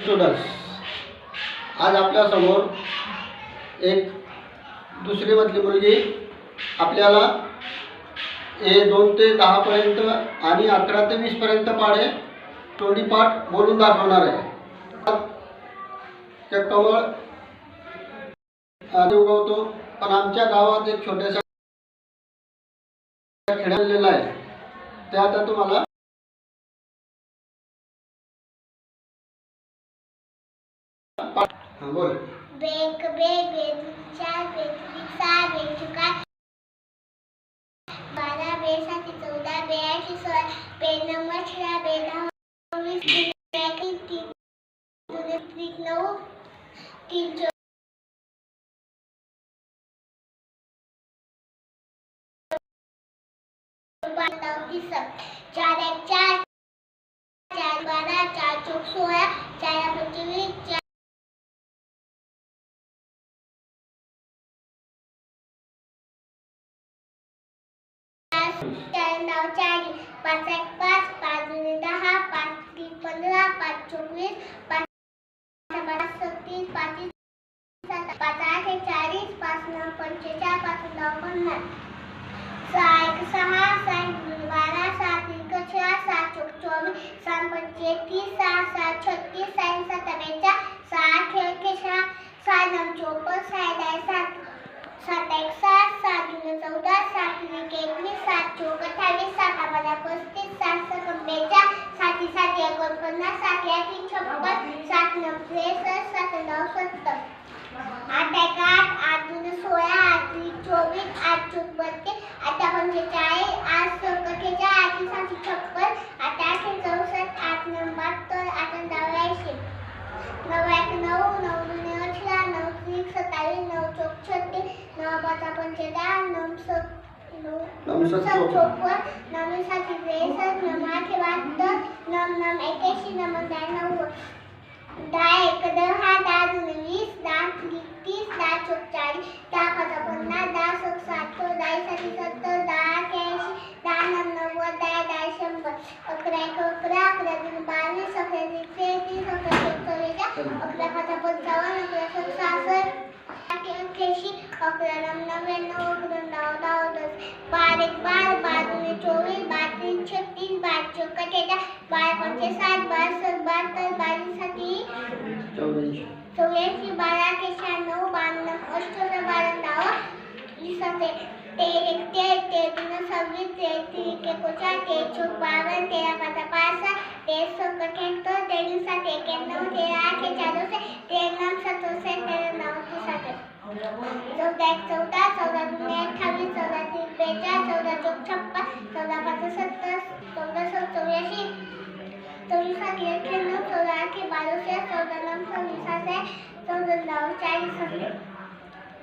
Students, आज आपल्या समोर एक दुसरी मधली मुलगी आपल्याला 2 ते 10 पर्यंत आणि 11 ते 20 पर्यंत पाढे तोंडीपाठ बोलून दाखवणार आहे. त्या कमळ उगवतो, पण आमच्या गावात एक छोट्याशा खेळलेला आहे. ते आता तुम्हाला बोल. बेक बेक बेचार बेचुकी सहा बेचुका 12 बेसाती 14 बेआठी 16 बेनम्बर 16 बेदहा 20 बेकी 3 9 3 4 1 4 4 12 4 चौक 16 4 25 4 9 40 5 1 5 5 2 10 5 3 15 5 24 5 6 37 5 7 5 8 40 5 9 45 5 9 50 6 1 6 7 12 7 1 6 7 24 7 25 30 6 7 36 6 7 42 6 8 6 7 9 54 6 10 7 7 1 7 7 2 14 7 1 21 7 4 28 7 12 35 7 7 42 7 7 49 7 8 56 7 9 63 7 9 70 8 1 8 8 2 16 8 3 24 8 4 32 8 45 8 6 48 8 7 56 8 8 64 8 9 72 8 9 80 9 1 9 9 2 18 9 3 27 9 4 36 9 5 15 9 7 9 7 54 9 7 63 9 8 72 9 9 81 9 10 90 10 1 10 10 2 20 10 30 10 40 10 5 50 10 6 60 10 7 70 10 80 10 9 90 10 10 100 11 1 11 11 2 22 11 3 30 11 11 5 55 11 6 66 88 11 9 99 11 10 10 12 1 12 12 2 24 12 36 12 34 12 55 12 72 12 साठी 84 12 96 92 98 12 10 तेरे 26 23 54 53 52 13 5 13 78 13 7 91 13 8 42 13 17 9 14 14 14 2 28 14 3 42 14 4 56 14 5 70 14 6 84 24 7 91 14 8 12 14 9 26 14 9 40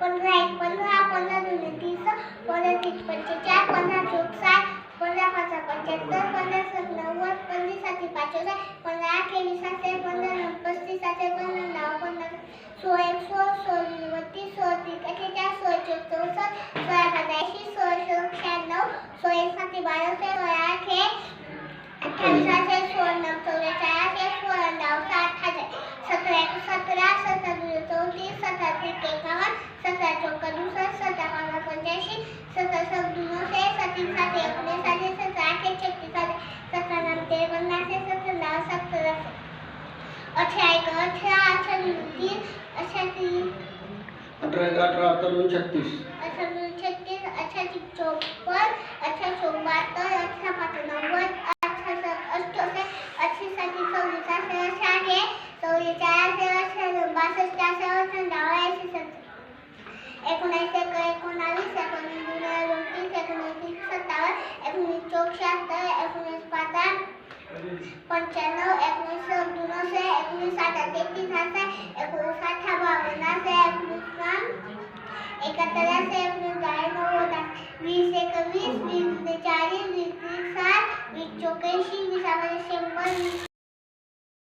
15 1 15 15 2 30 15 3 45 15 4 60 15 5 75 15 7 90 15 7 75 15 8 27 15 9 35 15 9 15 16 1 16 16 32 16 38 16 64 16 85 16 96 16 7 12 16 8 28 16 9 44 16 9 60 17 1 17 17 2 34 17 3 51 17 4 67 17 15 85 17 6 2 7 7 19 17 8 36 17 9 53 17 9 70 18 1 18 18 2 3 18 18 18 2 36 18 2 36 18 54 18 72 18 5 90 18 88 80 84 20 21 40 21 60 20 84 20